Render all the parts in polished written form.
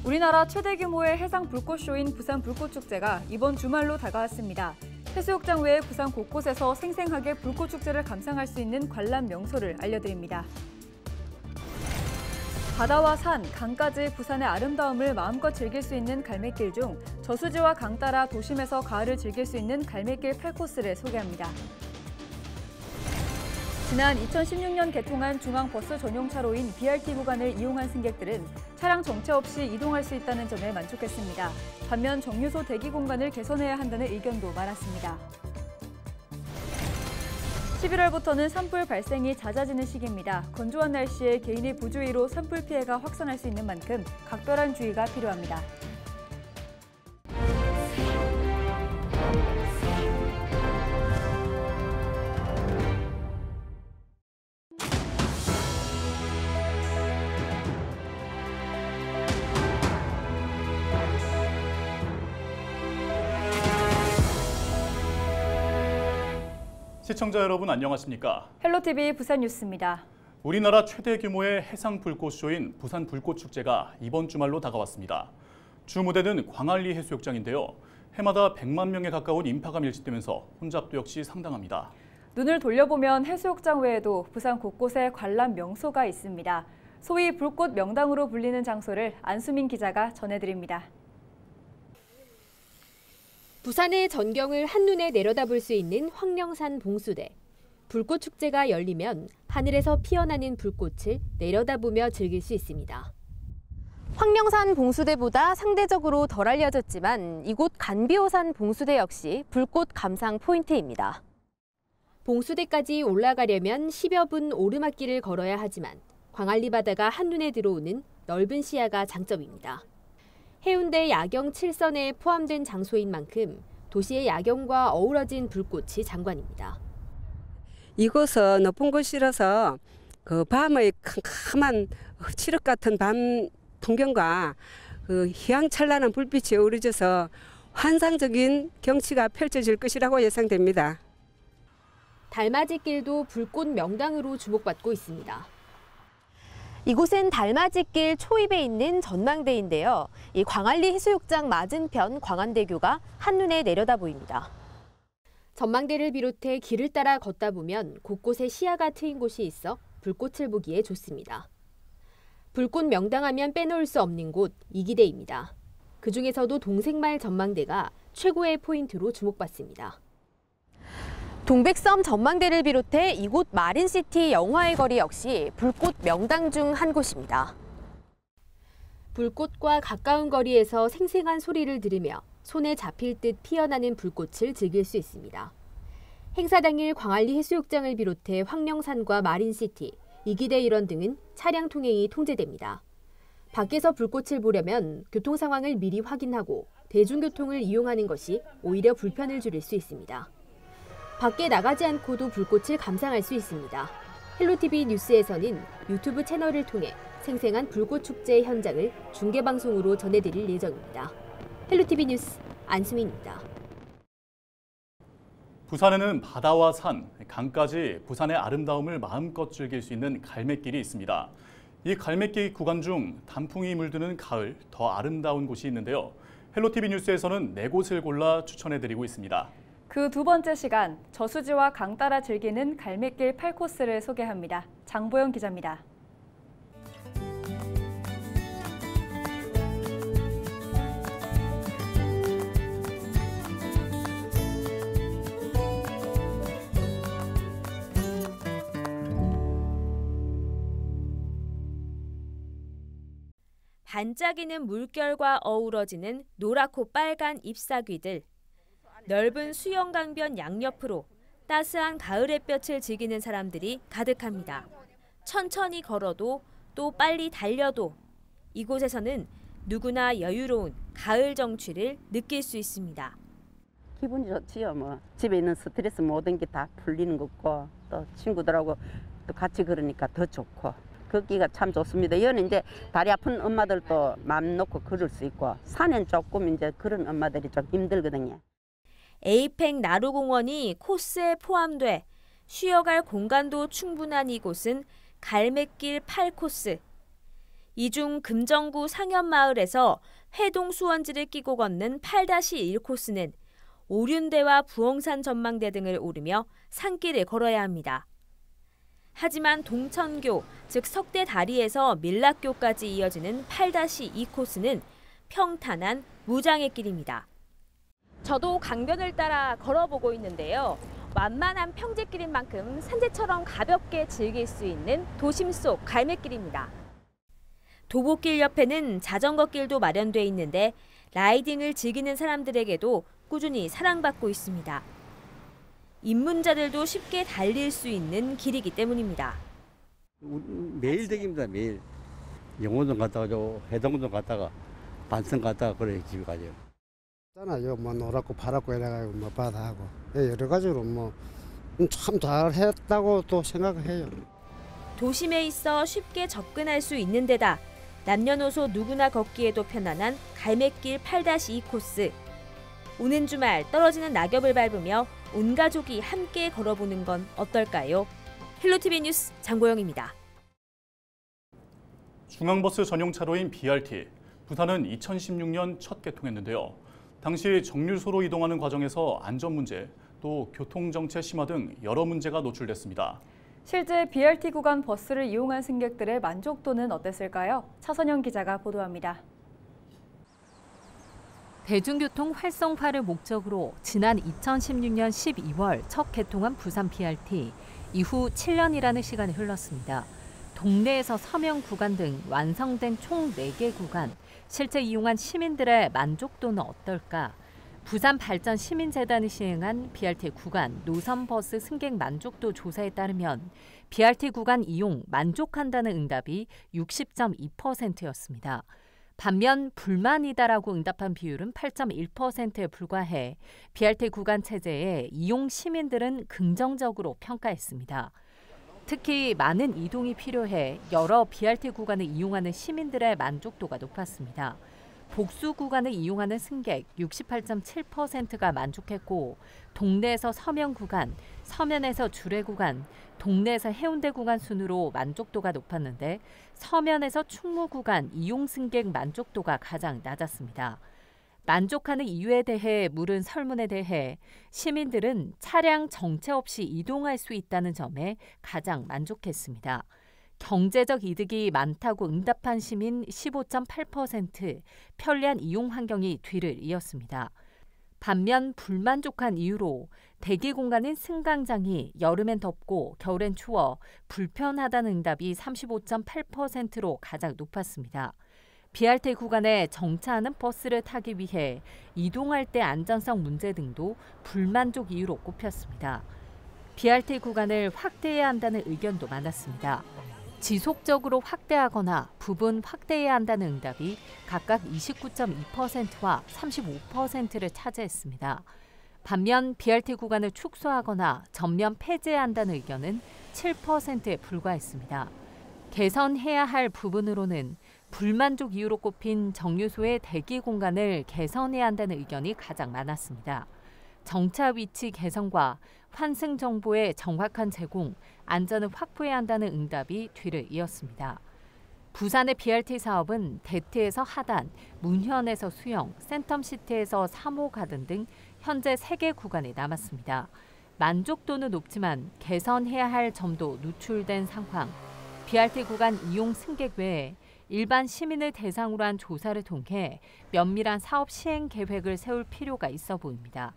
우리나라 최대 규모의 해상 불꽃쇼인 부산 불꽃축제가 이번 주말로 다가왔습니다. 해수욕장 외에 부산 곳곳에서 생생하게 불꽃축제를 감상할 수 있는 관람 명소를 알려드립니다. 바다와 산, 강까지 부산의 아름다움을 마음껏 즐길 수 있는 갈매길 중 저수지와 강 따라 도심에서 가을을 즐길 수 있는 갈매길 8코스를 소개합니다. 지난 2016년 개통한 중앙버스 전용 차로인 BRT 구간을 이용한 승객들은 차량 정체 없이 이동할 수 있다는 점에 만족했습니다. 반면 정류소 대기 공간을 개선해야 한다는 의견도 많았습니다. 11월부터는 산불 발생이 잦아지는 시기입니다. 건조한 날씨에 개인의 부주의로 산불 피해가 확산할 수 있는 만큼 각별한 주의가 필요합니다. 시청자 여러분 안녕하십니까? 헬로티비 부산 뉴스입니다. 우리나라 최대 규모의 해상 불꽃쇼인 부산 불꽃축제가 이번 주말로 다가왔습니다. 주 무대는 광안리 해수욕장인데요. 해마다 100만 명에 가까운 인파가 밀집되면서 혼잡도 역시 상당합니다. 눈을 돌려보면 해수욕장 외에도 부산 곳곳에 관람 명소가 있습니다. 소위 불꽃 명당으로 불리는 장소를 안수민 기자가 전해드립니다. 부산의 전경을 한눈에 내려다볼 수 있는 황령산 봉수대. 불꽃축제가 열리면 하늘에서 피어나는 불꽃을 내려다보며 즐길 수 있습니다. 황령산 봉수대보다 상대적으로 덜 알려졌지만 이곳 간비호산 봉수대 역시 불꽃 감상 포인트입니다. 봉수대까지 올라가려면 10여 분 오르막길을 걸어야 하지만 광안리 바다가 한눈에 들어오는 넓은 시야가 장점입니다. 해운대 야경 7선에 포함된 장소인 만큼 도시의 야경과 어우러진 불꽃이 장관입니다. 이곳은 높은 곳이라서 그 밤의 캄캄한 칠흑 같은 밤 풍경과 그 희망찬란한 불빛이 어우러져서 환상적인 경치가 펼쳐질 것이라고 예상됩니다. 달맞이길도 불꽃 명당으로 주목받고 있습니다. 이곳은 달맞이길 초입에 있는 전망대인데요. 이 광안리 해수욕장 맞은편 광안대교가 한눈에 내려다 보입니다. 전망대를 비롯해 길을 따라 걷다 보면 곳곳에 시야가 트인 곳이 있어 불꽃을 보기에 좋습니다. 불꽃 명당하면 빼놓을 수 없는 곳 이기대입니다. 그중에서도 동색마을 전망대가 최고의 포인트로 주목받습니다. 동백섬 전망대를 비롯해 이곳 마린시티 영화의 거리 역시 불꽃 명당 중 한 곳입니다. 불꽃과 가까운 거리에서 생생한 소리를 들으며 손에 잡힐 듯 피어나는 불꽃을 즐길 수 있습니다. 행사 당일 광안리 해수욕장을 비롯해 황령산과 마린시티, 이기대 일원 등은 차량 통행이 통제됩니다. 밖에서 불꽃을 보려면 교통 상황을 미리 확인하고 대중교통을 이용하는 것이 오히려 불편을 줄일 수 있습니다. 밖에 나가지 않고도 불꽃을 감상할 수 있습니다. 헬로티비 뉴스에서는 유튜브 채널을 통해 생생한 불꽃축제 현장을 중계방송으로 전해드릴 예정입니다. 헬로티비 뉴스 안수민입니다. 부산에는 바다와 산, 강까지 부산의 아름다움을 마음껏 즐길 수 있는 갈매길이 있습니다. 이 갈매길 구간 중 단풍이 물드는 가을, 더 아름다운 곳이 있는데요. 헬로티비 뉴스에서는 4곳을 골라 추천해드리고 있습니다. 그 두 번째 시간, 저수지와 강 따라 즐기는 갈매길 8코스를 소개합니다. 장보영 기자입니다. 반짝이는 물결과 어우러지는 노랗고 빨간 잎사귀들. 넓은 수영강변 양옆으로 따스한 가을 햇볕을 즐기는 사람들이 가득합니다. 천천히 걸어도 또 빨리 달려도 이곳에서는 누구나 여유로운 가을 정취를 느낄 수 있습니다. 기분이 좋지요. 뭐 집에 있는 스트레스 모든 게 다 풀리는 거고 또 친구들하고 또 같이 걸으니까 더 좋고 걷기가 참 좋습니다. 여기는 이제 다리 아픈 엄마들도 마음 놓고 걸을 수 있고 산엔 조금 이제 그런 엄마들이 좀 힘들거든요. 에이펙 나루공원이 코스에 포함돼 쉬어갈 공간도 충분한 이곳은 갈매길 8코스. 이 중 금정구 상현마을에서 회동 수원지를 끼고 걷는 8-1 코스는 오륜대와 부엉산 전망대 등을 오르며 산길을 걸어야 합니다. 하지만 동천교, 즉 석대 다리에서 밀락교까지 이어지는 8-2 코스는 평탄한 무장의 길입니다. 저도 강변을 따라 걸어보고 있는데요. 완만한 평지길인 만큼 산책처럼 가볍게 즐길 수 있는 도심 속 갈매길입니다. 도보길 옆에는 자전거길도 마련돼 있는데 라이딩을 즐기는 사람들에게도 꾸준히 사랑받고 있습니다. 입문자들도 쉽게 달릴 수 있는 길이기 때문입니다. 매일 댕깁니다. 매일. 영호동 갔다가 해동동 갔다가 반성 갔다가 그래 집에 가죠. 있잖아요. 뭐 노랗고 파랗고 이래가지고 뭐 바다하고 여러 가지로 뭐 참 잘했다고 또 생각해요. 도심에 있어 쉽게 접근할 수 있는 데다 남녀노소 누구나 걷기에도 편안한 갈매길 8-2 코스. 오는 주말 떨어지는 낙엽을 밟으며 온 가족이 함께 걸어보는 건 어떨까요? 헬로티비 뉴스 장고영입니다. 중앙버스 전용 차로인 BRT. 부산은 2016년 첫 개통했는데요. 당시 정류소로 이동하는 과정에서 안전 문제, 또 교통정체 심화 등 여러 문제가 노출됐습니다. 실제 BRT 구간 버스를 이용한 승객들의 만족도는 어땠을까요? 차선영 기자가 보도합니다. 대중교통 활성화를 목적으로 지난 2016년 12월 첫 개통한 부산 BRT. 이후 7년이라는 시간이 흘렀습니다. 동네에서 서면 구간 등 완성된 총 4개 구간. 실제 이용한 시민들의 만족도는 어떨까? 부산발전시민재단이 시행한 BRT 구간 노선버스 승객 만족도 조사에 따르면 BRT 구간 이용 만족한다는 응답이 60.2%였습니다. 반면 불만이다라고 응답한 비율은 8.1%에 불과해 BRT 구간 체제에 이용 시민들은 긍정적으로 평가했습니다. 특히 많은 이동이 필요해 여러 BRT 구간을 이용하는 시민들의 만족도가 높았습니다. 복수 구간을 이용하는 승객 68.7%가 만족했고 동네에서 서면 구간, 서면에서 주례 구간, 동네에서 해운대 구간 순으로 만족도가 높았는데 서면에서 충무 구간 이용 승객 만족도가 가장 낮았습니다. 만족하는 이유에 대해 물은 설문에 대해 시민들은 차량 정체 없이 이동할 수 있다는 점에 가장 만족했습니다. 경제적 이득이 많다고 응답한 시민 15.8%, 편리한 이용 환경이 뒤를 이었습니다. 반면 불만족한 이유로 대기 공간인 승강장이 여름엔 덥고 겨울엔 추워 불편하다는 응답이 35.8%로 가장 높았습니다. BRT 구간에 정차하는 버스를 타기 위해 이동할 때 안전성 문제 등도 불만족 이유로 꼽혔습니다. BRT 구간을 확대해야 한다는 의견도 많았습니다. 지속적으로 확대하거나 부분 확대해야 한다는 응답이 각각 29.2%와 35%를 차지했습니다. 반면 BRT 구간을 축소하거나 전면 폐지해야 한다는 의견은 7%에 불과했습니다. 개선해야 할 부분으로는 불만족 이유로 꼽힌 정류소의 대기 공간을 개선해야 한다는 의견이 가장 많았습니다. 정차 위치 개선과 환승 정보의 정확한 제공, 안전을 확보해야 한다는 응답이 뒤를 이었습니다. 부산의 BRT 사업은 대트에서 하단, 문현에서 수영, 센텀시티에서 3호 가든 등 현재 3개 구간이 남았습니다. 만족도는 높지만 개선해야 할 점도 노출된 상황. BRT 구간 이용 승객 외에 일반 시민을 대상으로 한 조사를 통해 면밀한 사업 시행 계획을 세울 필요가 있어 보입니다.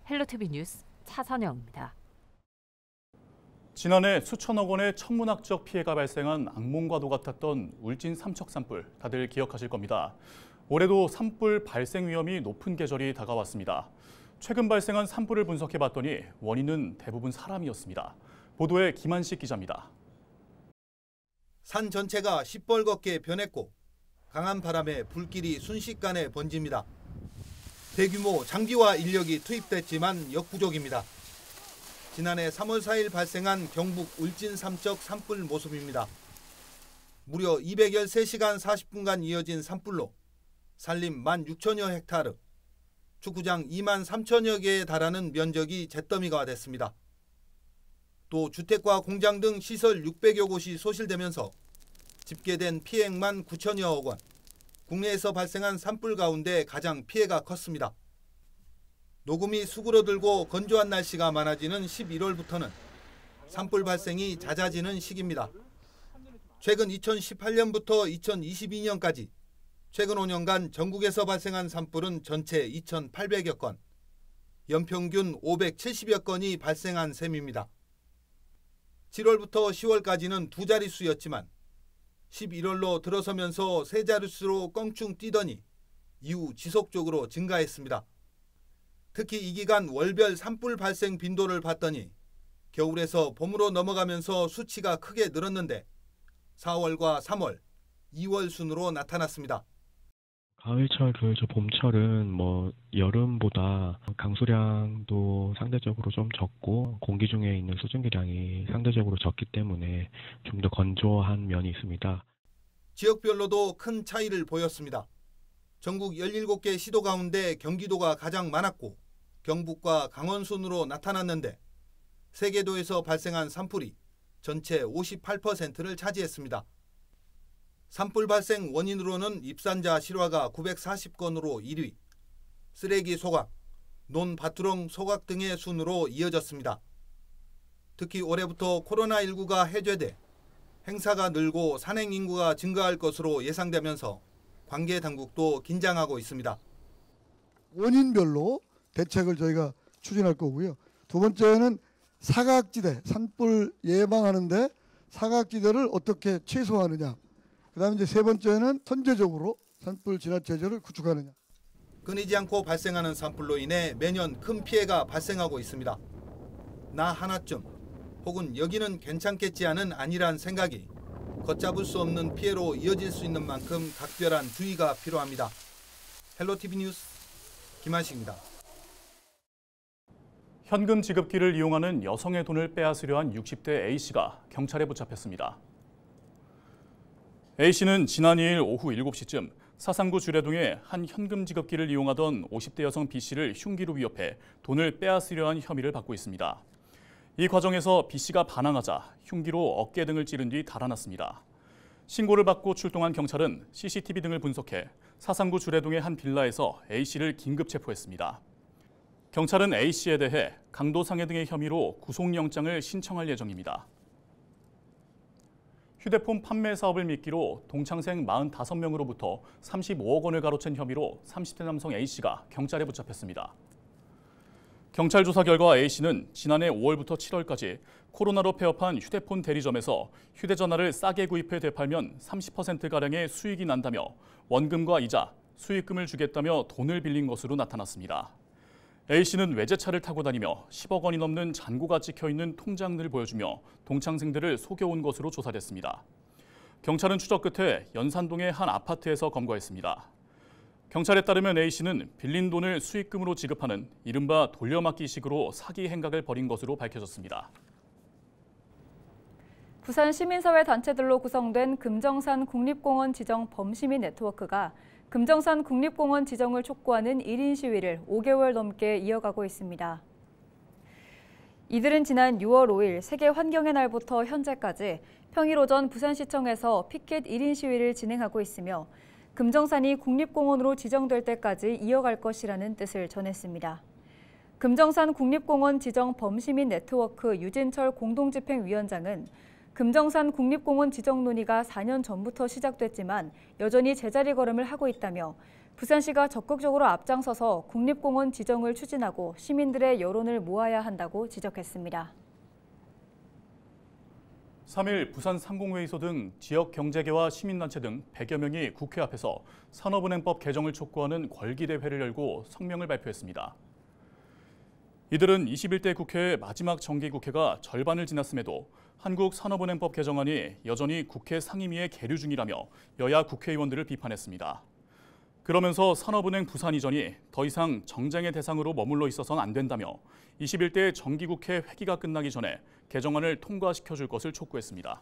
헬로티비 뉴스 차선영입니다. 지난해 수천억 원의 천문학적 피해가 발생한 악몽과도 같았던 울진 삼척 산불, 다들 기억하실 겁니다. 올해도 산불 발생 위험이 높은 계절이 다가왔습니다. 최근 발생한 산불을 분석해봤더니 원인은 대부분 사람이었습니다. 보도에 김한식 기자입니다. 산 전체가 시뻘겋게 변했고 강한 바람에 불길이 순식간에 번집니다. 대규모 장비와 인력이 투입됐지만 역부족입니다. 지난해 3월 4일 발생한 경북 울진 삼척 산불 모습입니다. 무려 213시간 40분간 이어진 산불로 산림 16,000여 헥타르, 축구장 2만 3천여 개에 달하는 면적이 잿더미가 됐습니다. 또 주택과 공장 등 시설 600여 곳이 소실되면서 집계된 피해액만 9천여억 원. 국내에서 발생한 산불 가운데 가장 피해가 컸습니다. 녹음이 수그러들고 건조한 날씨가 많아지는 11월부터는 산불 발생이 잦아지는 시기입니다. 최근 2018년부터 2022년까지 최근 5년간 전국에서 발생한 산불은 전체 2,800여 건, 연평균 570여 건이 발생한 셈입니다. 7월부터 10월까지는 두 자릿수였지만 11월로 들어서면서 세 자릿수로 껑충 뛰더니 이후 지속적으로 증가했습니다. 특히 이 기간 월별 산불 발생 빈도를 봤더니 겨울에서 봄으로 넘어가면서 수치가 크게 늘었는데 4월과 3월, 2월 순으로 나타났습니다. 가을철, 겨울철, 봄철은 여름보다 강수량도 상대적으로 좀 적고 공기 중에 있는 수증기량이 상대적으로 적기 때문에 좀 더 건조한 면이 있습니다. 지역별로도 큰 차이를 보였습니다. 전국 17개 시도 가운데 경기도가 가장 많았고 경북과 강원 순으로 나타났는데 세계도에서 발생한 산불이 전체 58%를 차지했습니다. 산불 발생 원인으로는 입산자 실화가 940건으로 1위, 쓰레기 소각, 논밭두렁 소각 등의 순으로 이어졌습니다. 특히 올해부터 코로나19가 해제돼 행사가 늘고 산행 인구가 증가할 것으로 예상되면서 관계 당국도 긴장하고 있습니다. 원인별로 대책을 저희가 추진할 거고요. 두 번째는 사각지대, 산불 예방하는데 사각지대를 어떻게 최소화하느냐. 그다음에 이제 세 번째는 선제적으로 산불 진화 체제를 구축하느냐. 끊이지 않고 발생하는 산불로 인해 매년 큰 피해가 발생하고 있습니다. 나 하나쯤 혹은 여기는 괜찮겠지 하는 안일한 생각이 걷잡을 수 없는 피해로 이어질 수 있는 만큼 각별한 주의가 필요합니다. 헬로티비 뉴스 김한식입니다. 현금 지급기를 이용하는 여성의 돈을 빼앗으려 한 60대 A씨가 경찰에 붙잡혔습니다. A씨는 지난 2일 오후 7시쯤 사상구 주례동의 한 현금 지급기를 이용하던 50대 여성 B씨를 흉기로 위협해 돈을 빼앗으려 한 혐의를 받고 있습니다. 이 과정에서 B씨가 반항하자 흉기로 어깨 등을 찌른 뒤 달아났습니다. 신고를 받고 출동한 경찰은 CCTV 등을 분석해 사상구 주례동의 한 빌라에서 A씨를 긴급 체포했습니다. 경찰은 A씨에 대해 강도상해 등의 혐의로 구속영장을 신청할 예정입니다. 휴대폰 판매 사업을 미끼로 동창생 45명으로부터 35억 원을 가로챈 혐의로 30대 남성 A씨가 경찰에 붙잡혔습니다. 경찰 조사 결과 A씨는 지난해 5월부터 7월까지 코로나로 폐업한 휴대폰 대리점에서 휴대전화를 싸게 구입해 되팔면 30%가량의 수익이 난다며 원금과 이자, 수익금을 주겠다며 돈을 빌린 것으로 나타났습니다. A씨는 외제차를 타고 다니며 10억 원이 넘는 잔고가 찍혀있는 통장을 보여주며 동창생들을 속여온 것으로 조사됐습니다. 경찰은 추적 끝에 연산동의 한 아파트에서 검거했습니다. 경찰에 따르면 A씨는 빌린 돈을 수익금으로 지급하는 이른바 돌려막기식으로 사기 행각을 벌인 것으로 밝혀졌습니다. 부산 시민사회 단체들로 구성된 금정산 국립공원 지정 범시민 네트워크가 금정산 국립공원 지정을 촉구하는 1인 시위를 5개월 넘게 이어가고 있습니다. 이들은 지난 6월 5일 세계환경의 날부터 현재까지 평일 오전 부산시청에서 피켓 1인 시위를 진행하고 있으며 금정산이 국립공원으로 지정될 때까지 이어갈 것이라는 뜻을 전했습니다. 금정산 국립공원 지정 범시민 네트워크 유진철 공동집행위원장은 금정산 국립공원 지정 논의가 4년 전부터 시작됐지만 여전히 제자리 걸음을 하고 있다며 부산시가 적극적으로 앞장서서 국립공원 지정을 추진하고 시민들의 여론을 모아야 한다고 지적했습니다. 3일 부산 상공회의소 등 지역경제계와 시민단체 등 100여 명이 국회 앞에서 산업은행법 개정을 촉구하는 걸기대회를 열고 성명을 발표했습니다. 이들은 21대 국회의 마지막 정기국회가 절반을 지났음에도 한국산업은행법 개정안이 여전히 국회 상임위에 계류 중이라며 여야 국회의원들을 비판했습니다. 그러면서 산업은행 부산 이전이 더 이상 정쟁의 대상으로 머물러 있어서는 안 된다며 21대 정기국회 회기가 끝나기 전에 개정안을 통과시켜줄 것을 촉구했습니다.